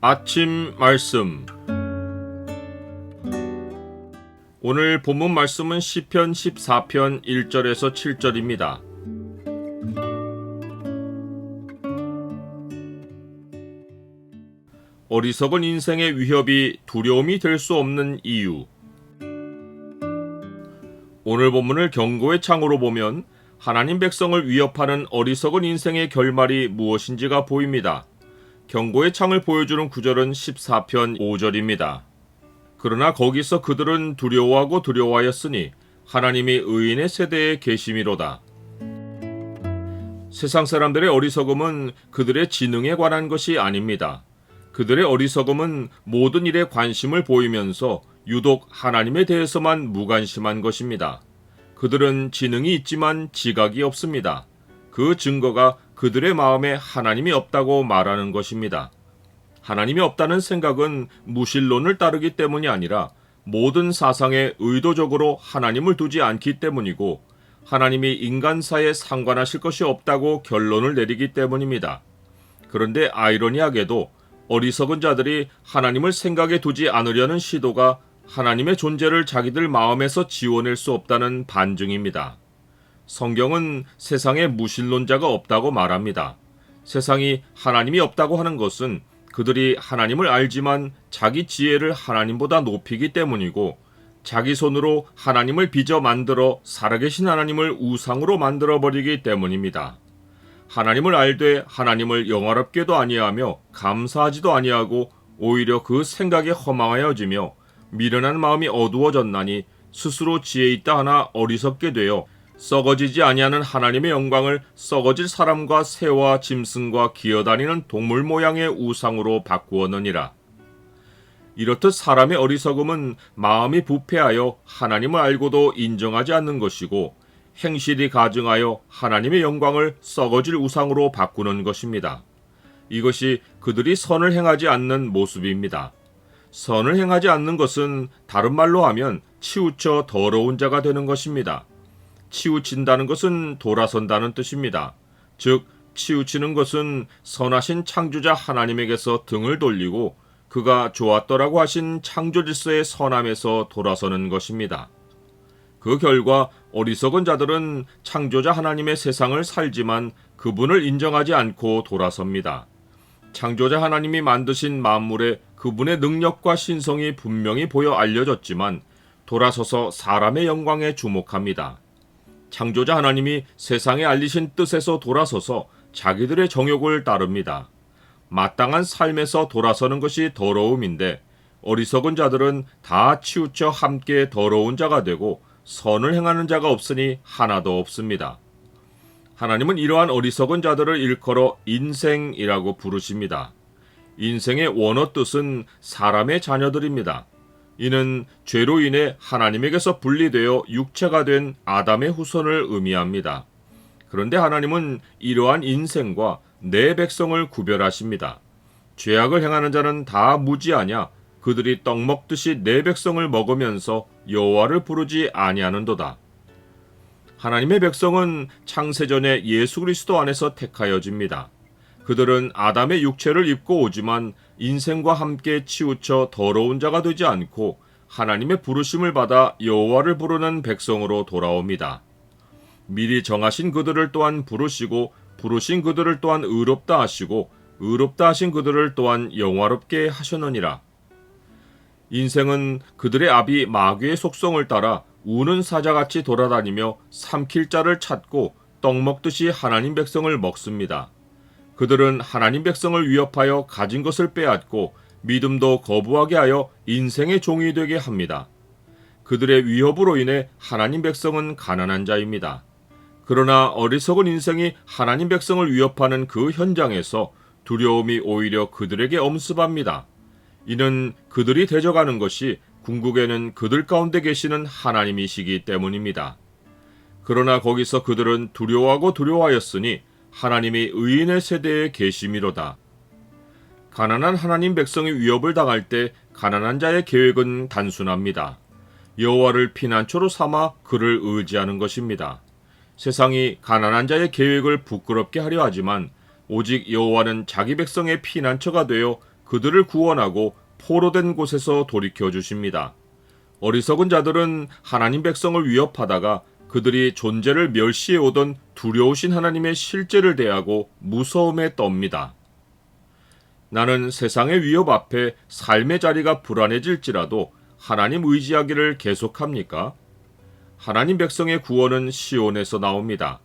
아침 말씀. 오늘 본문 말씀은 시편 14편 1절에서 7절입니다. 어리석은 인생의 위협이 두려움이 될 수 없는 이유. 오늘 본문을 경고의 창으로 보면 하나님 백성을 위협하는 어리석은 인생의 결말이 무엇인지가 보입니다. 경고의 창을 보여주는 구절은 14편 5절입니다. 그러나 거기서 그들은 두려워하고 두려워하였으니 하나님이 의인의 세대에 계심이로다. 세상 사람들의 어리석음은 그들의 지능에 관한 것이 아닙니다. 그들의 어리석음은 모든 일에 관심을 보이면서 유독 하나님에 대해서만 무관심한 것입니다. 그들은 지능이 있지만 지각이 없습니다. 그 증거가 그들의 마음에 하나님이 없다고 말하는 것입니다. 하나님이 없다는 생각은 무신론을 따르기 때문이 아니라 모든 사상에 의도적으로 하나님을 두지 않기 때문이고 하나님이 인간사에 상관하실 것이 없다고 결론을 내리기 때문입니다. 그런데 아이러니하게도 어리석은 자들이 하나님을 생각에 두지 않으려는 시도가 하나님의 존재를 자기들 마음에서 지워낼 수 없다는 반증입니다. 성경은 세상에 무신론자가 없다고 말합니다. 세상이 하나님이 없다고 하는 것은 그들이 하나님을 알지만 자기 지혜를 하나님보다 높이기 때문이고 자기 손으로 하나님을 빚어 만들어 살아계신 하나님을 우상으로 만들어버리기 때문입니다. 하나님을 알되 하나님을 영화롭게도 아니하며 감사하지도 아니하고 오히려 그 생각에 허망하여지며 미련한 마음이 어두워졌나니 스스로 지혜 있다 하나 어리석게 되어 썩어지지 아니하는 하나님의 영광을 썩어질 사람과 새와 짐승과 기어다니는 동물 모양의 우상으로 바꾸었느니라. 이렇듯 사람의 어리석음은 마음이 부패하여 하나님을 알고도 인정하지 않는 것이고 행실이 가증하여 하나님의 영광을 썩어질 우상으로 바꾸는 것입니다. 이것이 그들이 선을 행하지 않는 모습입니다. 선을 행하지 않는 것은 다른 말로 하면 치우쳐 더러운 자가 되는 것입니다. 치우친다는 것은 돌아선다는 뜻입니다. 즉, 치우치는 것은 선하신 창조자 하나님에게서 등을 돌리고 그가 좋았더라고 하신 창조 질서의 선함에서 돌아서는 것입니다. 그 결과 어리석은 자들은 창조자 하나님의 세상을 살지만 그분을 인정하지 않고 돌아섭니다. 창조자 하나님이 만드신 만물에 그분의 능력과 신성이 분명히 보여 알려졌지만 돌아서서 사람의 영광에 주목합니다. 창조자 하나님이 세상에 알리신 뜻에서 돌아서서 자기들의 정욕을 따릅니다. 마땅한 삶에서 돌아서는 것이 더러움인데 어리석은 자들은 다 치우쳐 함께 더러운 자가 되고 선을 행하는 자가 없으니 하나도 없습니다. 하나님은 이러한 어리석은 자들을 일컬어 인생이라고 부르십니다. 인생의 원어 뜻은 사람의 자녀들입니다. 이는 죄로 인해 하나님에게서 분리되어 육체가 된 아담의 후손을 의미합니다. 그런데 하나님은 이러한 인생과 내 백성을 구별하십니다. 죄악을 행하는 자는 다 무지하냐? 그들이 떡 먹듯이 내 백성을 먹으면서 여호와를 부르지 아니하는도다. 하나님의 백성은 창세전에 예수 그리스도 안에서 택하여집니다. 그들은 아담의 육체를 입고 오지만 인생과 함께 치우쳐 더러운 자가 되지 않고 하나님의 부르심을 받아 여호와를 부르는 백성으로 돌아옵니다. 미리 정하신 그들을 또한 부르시고 부르신 그들을 또한 의롭다 하시고 의롭다 하신 그들을 또한 영화롭게 하셨느니라. 인생은 그들의 아비 마귀의 속성을 따라 우는 사자같이 돌아다니며 삼킬 자를 찾고 떡 먹듯이 하나님 백성을 먹습니다. 그들은 하나님 백성을 위협하여 가진 것을 빼앗고 믿음도 거부하게 하여 인생의 종이 되게 합니다. 그들의 위협으로 인해 하나님 백성은 가난한 자입니다. 그러나 어리석은 인생이 하나님 백성을 위협하는 그 현장에서 두려움이 오히려 그들에게 엄습합니다. 이는 그들이 대적하는 것이 궁극에는 그들 가운데 계시는 하나님이시기 때문입니다. 그러나 거기서 그들은 두려워하고 두려워하였으니 하나님이 의인의 세대에 계심이로다. 가난한 하나님 백성이 위협을 당할 때 가난한 자의 계획은 단순합니다. 여호와를 피난처로 삼아 그를 의지하는 것입니다. 세상이 가난한 자의 계획을 부끄럽게 하려 하지만 오직 여호와는 자기 백성의 피난처가 되어 그들을 구원하고 포로된 곳에서 돌이켜 주십니다. 어리석은 자들은 하나님 백성을 위협하다가 그들이 존재를 멸시해 오던 두려우신 하나님의 실제를 대하고 무서움에 떱니다. 나는 세상의 위협 앞에 삶의 자리가 불안해질지라도 하나님 의지하기를 계속합니까? 하나님 백성의 구원은 시온에서 나옵니다.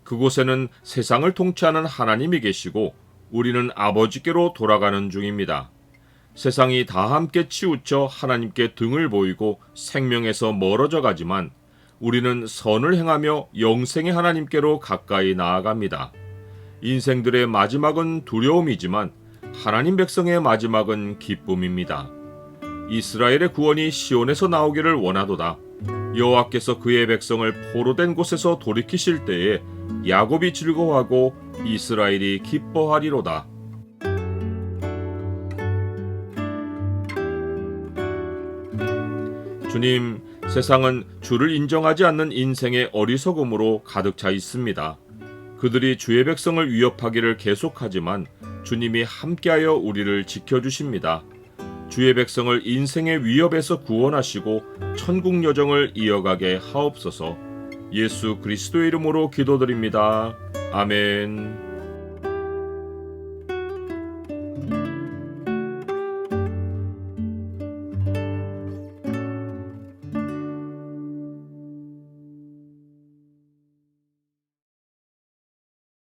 그곳에는 세상을 통치하는 하나님이 계시고 우리는 아버지께로 돌아가는 중입니다. 세상이 다 함께 치우쳐 하나님께 등을 보이고 생명에서 멀어져 가지만 우리는 선을 행하며 영생의 하나님께로 가까이 나아갑니다. 인생들의 마지막은 두려움이지만 하나님 백성의 마지막은 기쁨입니다. 이스라엘의 구원이 시온에서 나오기를 원하도다. 여호와께서 그의 백성을 포로된 곳에서 돌이키실 때에 야곱이 즐거워하고 이스라엘이 기뻐하리로다. 주님, 세상은 주를 인정하지 않는 인생의 어리석음으로 가득 차 있습니다. 그들이 주의 백성을 위협하기를 계속하지만 주님이 함께하여 우리를 지켜주십니다. 주의 백성을 인생의 위협에서 구원하시고 천국 여정을 이어가게 하옵소서. 예수 그리스도의 이름으로 기도드립니다. 아멘.